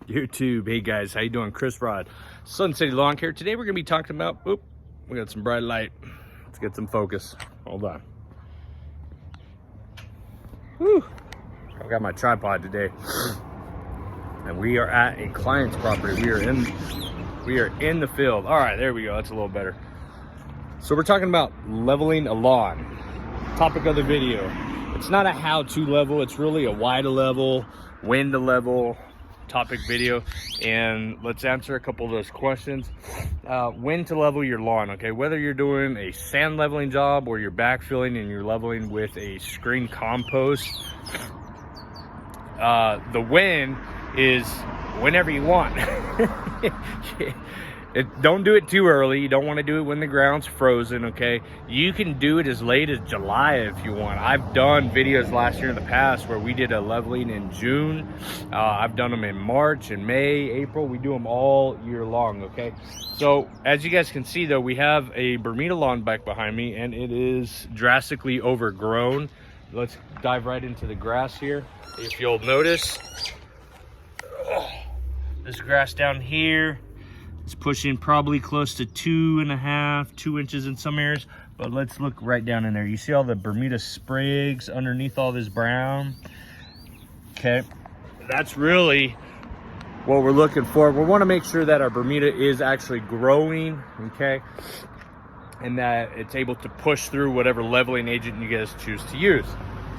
YouTube. Hey guys, how you doing? Chris Rod, Sun City Lawn Care. Today we're gonna be talking about, we got some bright light. Let's get some focus. Hold on. Whew. I've got my tripod today. And we are at a client's property. We are in the field. All right, there we go. That's a little better. So we're talking about leveling a lawn. Topic of the video. It's not a how-to level, it's really a why to level, when to level topic video. And let's answer a couple of those questions. When to level your lawn, okay? Whether you're doing a sand leveling job or you're backfilling and you're leveling with a screen compost, the when is whenever you want. Don't do it too early. You don't want to do it when the ground's frozen, okay? You can do it as late as July if you want. I've done videos last year in the past where we did a leveling in June. I've done them in March and May, April. We do them all year long, okay? So as you guys can see though, we have a Bermuda lawn back behind me and it is drastically overgrown. Let's dive right into the grass here. If you'll notice, this grass down here, it's pushing probably close to 2 inches in some areas, but let's look right down in there. You see all the Bermuda sprigs underneath all this brown? Okay, that's really what we're looking for. We want to make sure that our Bermuda is actually growing, okay, and that it's able to push through whatever leveling agent you guys choose to use.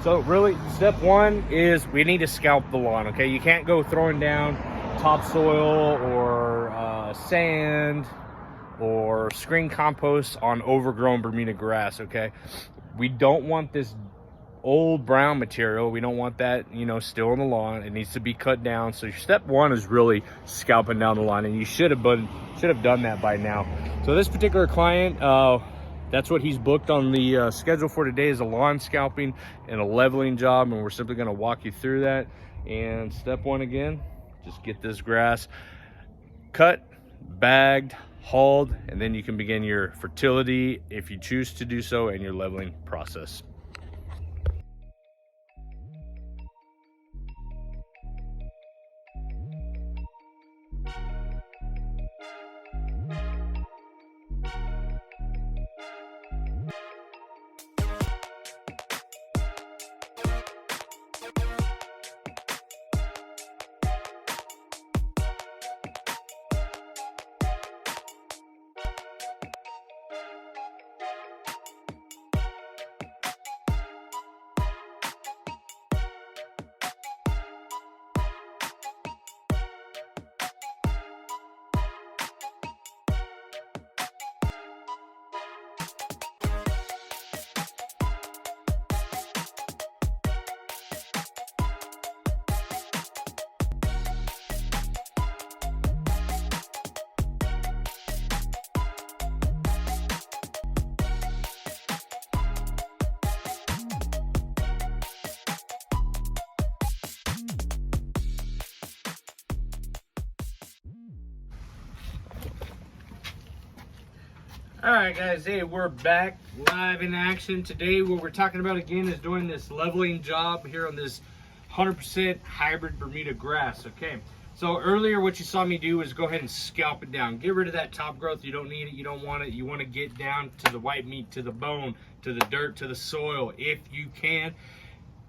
So really, step one is we need to scalp the lawn, okay? You can't go throwing down topsoil or sand or screen compost on overgrown Bermuda grass, okay? We don't want this old brown material. We don't want that, you know, still in the lawn. It needs to be cut down. So your step one is really scalping down the lawn, and you should have done that by now. So this particular client, that's what he's booked on the schedule for today, is a lawn scalping and a leveling job, and we're simply going to walk you through that. And step one again, just get this grass cut, bagged, hauled, and then you can begin your fertility if you choose to do so, and your leveling process. All right, guys, hey, we're back live in action. Today what we're talking about again is doing this leveling job here on this 100% hybrid Bermuda grass, okay? So earlier what you saw me do is go ahead and scalp it down. Get rid of that top growth. You don't need it, you don't want it. You want to get down to the white meat, to the bone, to the dirt, to the soil, if you can,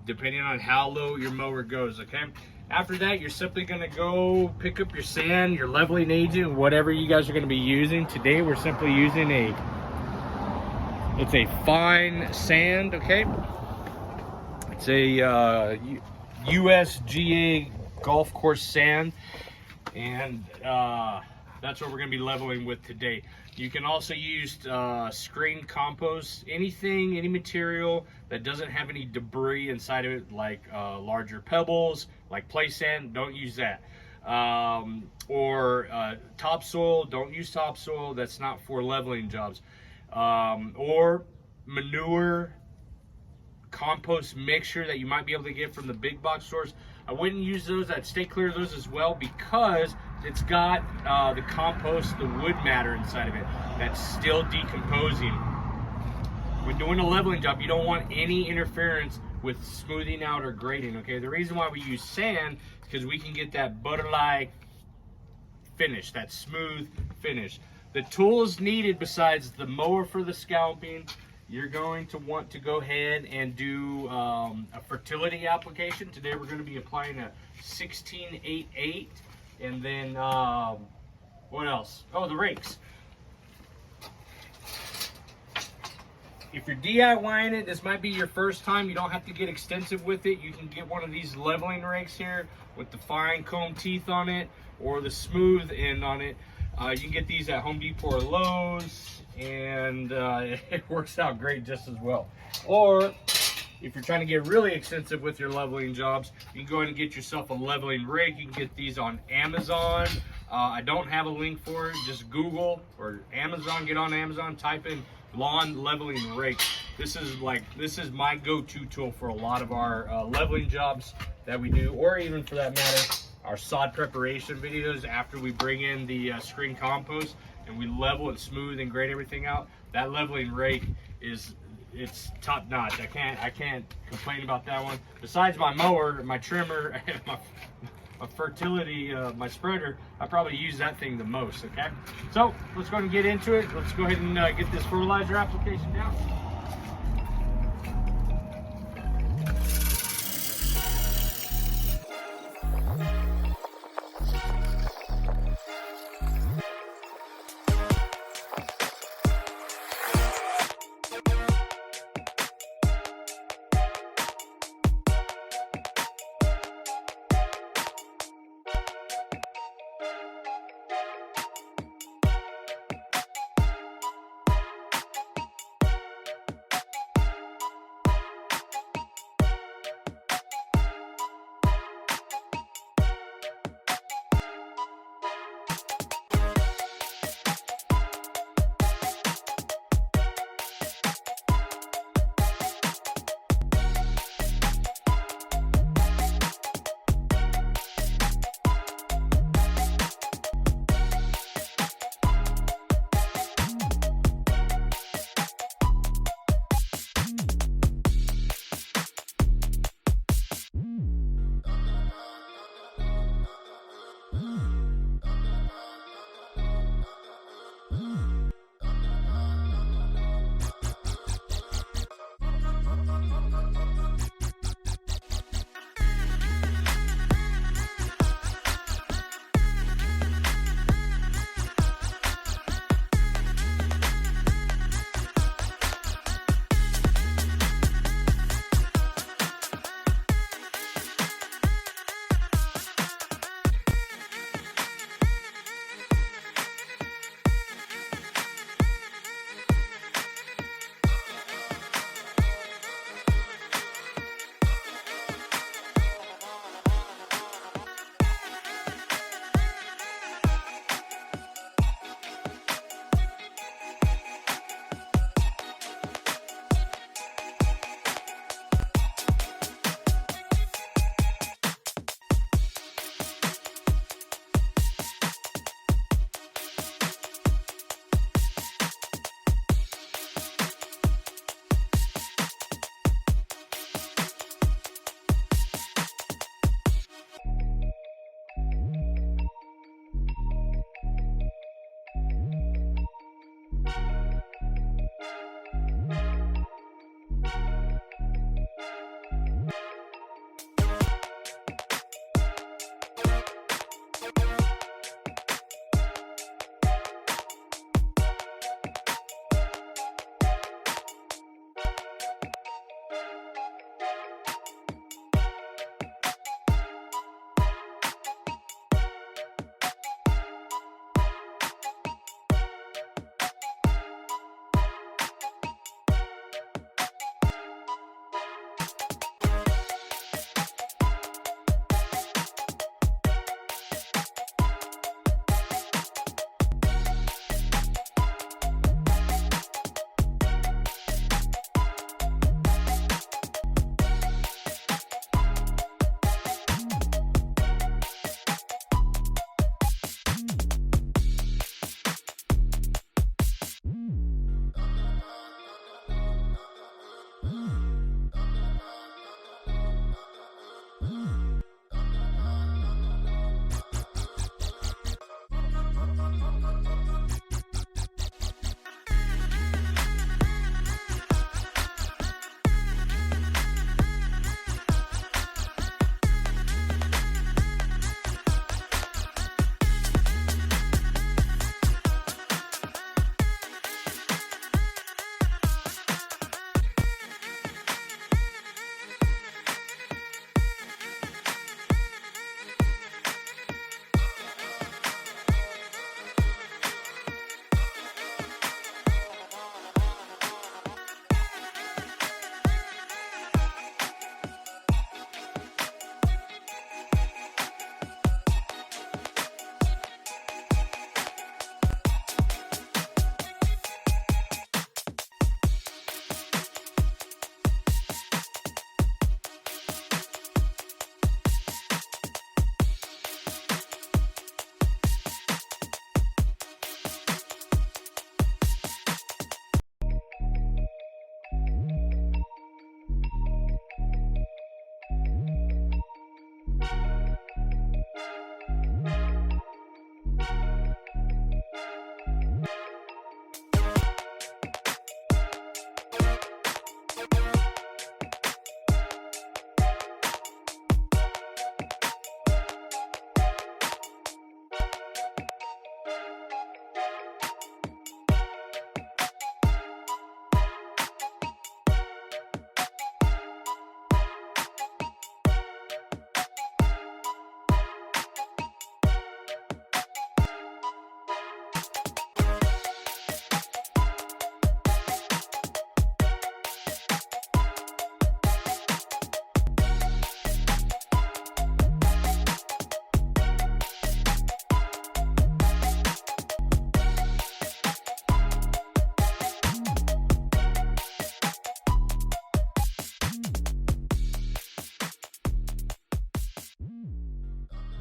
depending on how low your mower goes, okay? After that, you're simply gonna go pick up your sand, your leveling agent, whatever you guys are gonna be using. Today, we're simply using it's a fine sand, okay? It's a USGA golf course sand, and that's what we're gonna be leveling with today. You can also use screen compost, any material that doesn't have any debris inside of it, like larger pebbles, like play sand, don't use that. Or topsoil, don't use topsoil, that's not for leveling jobs. Or manure, compost mixture that you might be able to get from the big box stores. I wouldn't use those. I'd stay clear of those as well, because it's got the compost, the wood matter inside of it that's still decomposing. When doing a leveling job, you don't want any interference with smoothing out or grading, okay? The reason why we use sand is because we can get that butter-like finish, that smooth finish. The tools needed besides the mower for the scalping, you're going to want to go ahead and do a fertility application. Today we're going to be applying a 16-8-8, and then what else? Oh, the rakes. If you're DIYing it, this might be your first time. You don't have to get extensive with it. You can get one of these leveling rakes here with the fine comb teeth on it or the smooth end on it. You can get these at Home Depot or Lowe's, and it works out great just as well. Or if you're trying to get really extensive with your leveling jobs, you can go ahead and get yourself a leveling rake. You can get these on Amazon. I don't have a link for it. Just Google or Amazon, get on Amazon, type in lawn leveling rake. This is my go-to tool for a lot of our leveling jobs that we do, or even for that matter, our sod preparation videos after we bring in the screen compost and we level and smooth and grade everything out. That leveling rake it's top notch. I can't complain about that one. Besides my mower, my trimmer, and my fertility, my spreader, I probably use that thing the most. Okay, so let's go ahead and get into it. Let's go ahead and get this fertilizer application down.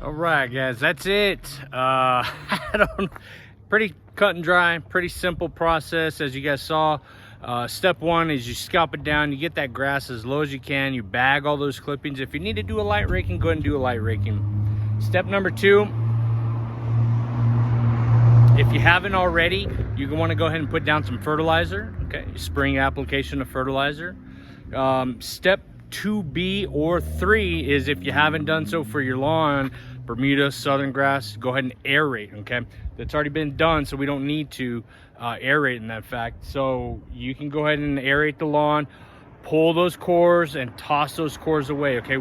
All right, guys, that's it. Pretty cut and dry, pretty simple process, as you guys saw. Step one is you scalp it down, you get that grass as low as you can, you bag all those clippings. If you need to do a light raking, go ahead and do a light raking. Step number two, if you haven't already, you want to go ahead and put down some fertilizer, okay? Spring application of fertilizer. Step 2B or 3 is, if you haven't done so for your lawn, Bermuda, southern grass, go ahead and aerate, okay? That's already been done, so we don't need to aerate in that fact. So you can go ahead and aerate the lawn, pull those cores and toss those cores away, okay?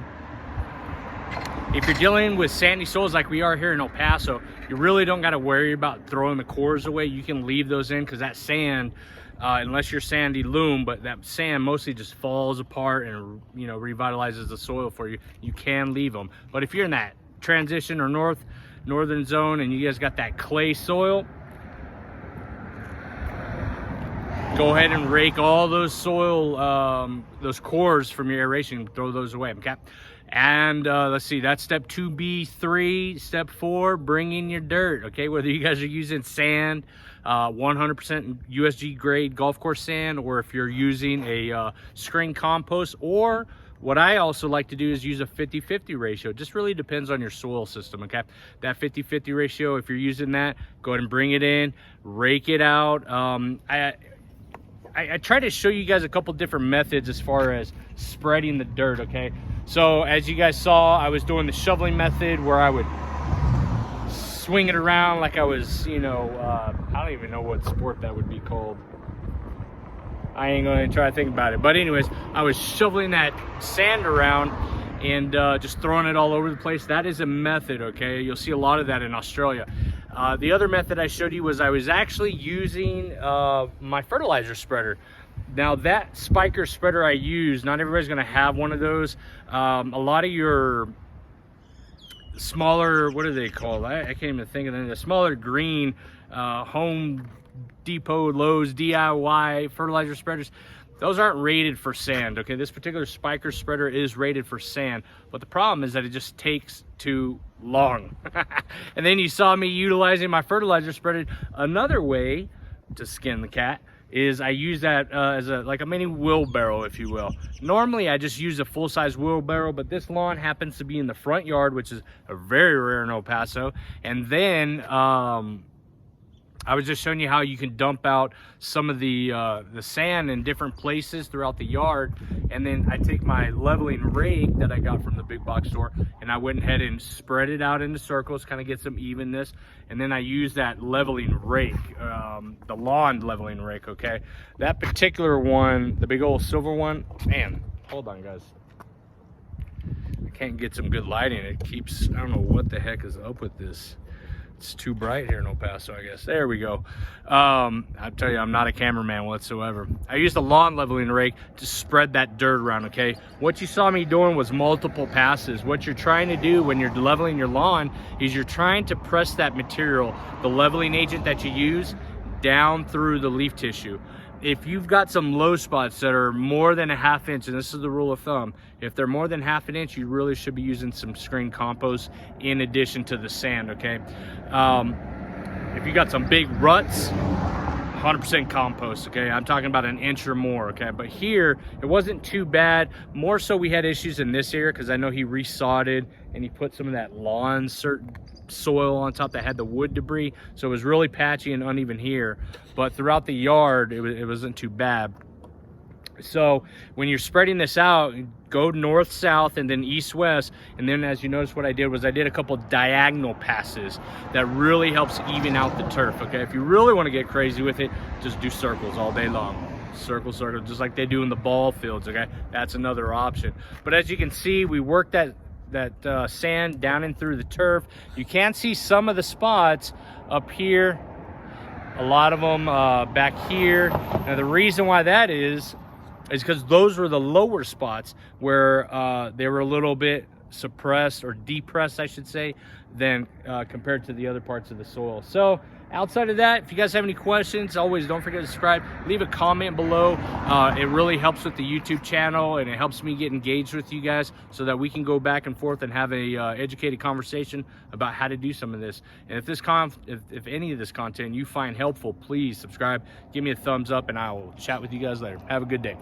If you're dealing with sandy soils like we are here in El Paso, you really don't got to worry about throwing the cores away. You can leave those in, because that sand, unless you're sandy loam, but that sand mostly just falls apart and, you know, revitalizes the soil for you. You can leave them. But if you're in that transition or northern zone and you guys got that clay soil, go ahead and rake all those soil, those cores from your aeration, throw those away, okay? And let's see, that's step 2B, 3. Step 4, bring in your dirt, okay? Whether you guys are using sand, 100% USG grade golf course sand, or if you're using a screen compost, or what I also like to do is use a 50-50 ratio. It just really depends on your soil system, okay? That 50-50 ratio, if you're using that, go ahead and bring it in, rake it out. I try to show you guys a couple different methods as far as spreading the dirt, okay? So as you guys saw, I was doing the shoveling method where I would swing it around like I was, you know, I don't even know what sport that would be called. I ain't gonna try to think about it. But anyways, I was shoveling that sand around and just throwing it all over the place. That is a method, okay? You'll see a lot of that in Australia. The other method I showed you was I was actually using my fertilizer spreader. Now that spiker spreader I use, not everybody's gonna have one of those. A lot of your smaller, what are they called? I can't even think of them. The smaller green Home Depot, Lowe's, DIY fertilizer spreaders, those aren't rated for sand, okay? This particular spiker spreader is rated for sand, but the problem is that it just takes too long. And then you saw me utilizing my fertilizer spreader. Another way to skin the cat is I use that as like a mini wheelbarrow, if you will. Normally I just use a full-size wheelbarrow, but this lawn happens to be in the front yard, which is a very rare in El Paso. And then I was just showing you how you can dump out some of the sand in different places throughout the yard. And then I take my leveling rake that I got from the big box store, and I went ahead and spread it out into circles, kind of get some evenness. And then I use that leveling rake, the lawn leveling rake, okay? That particular one, the big old silver one, man, hold on guys. I can't get some good lighting. It keeps, I don't know what the heck is up with this. It's too bright here in El Paso, I guess. There we go. I tell you, I'm not a cameraman whatsoever. I used a lawn leveling rake to spread that dirt around, okay? What you saw me doing was multiple passes. What you're trying to do when you're leveling your lawn is you're trying to press that material, the leveling agent that you use, down through the leaf tissue. If you've got some low spots that are more than a ½ inch, and this is the rule of thumb, if they're more than ½ an inch, you really should be using some screen compost in addition to the sand, okay? If you got some big ruts, 100% compost, okay? I'm talking about an inch or more, okay? But here, it wasn't too bad. More so we had issues in this area because I know he resodded and he put some of that lawn soil on top that had the wood debris, so it was really patchy and uneven here. But throughout the yard, it wasn't too bad. So when you're spreading this out, go north, south, and then east, west. And then as you notice, what I did was I did a couple diagonal passes that really helps even out the turf, okay? If you really want to get crazy with it, just do circles all day long. Circle, circle, just like they do in the ball fields, okay? That's another option. But as you can see, we worked that sand down and through the turf. You can see some of the spots up here, a lot of them back here. Now the reason why that is because those were the lower spots where they were a little bit suppressed, or depressed I should say, than compared to the other parts of the soil. So outside of that, if you guys have any questions, always don't forget to subscribe, leave a comment below. It really helps with the YouTube channel, and it helps me get engaged with you guys so that we can go back and forth and have a educated conversation about how to do some of this. And if any of this content you find helpful, please subscribe, give me a thumbs up, and I will chat with you guys later. Have a good day.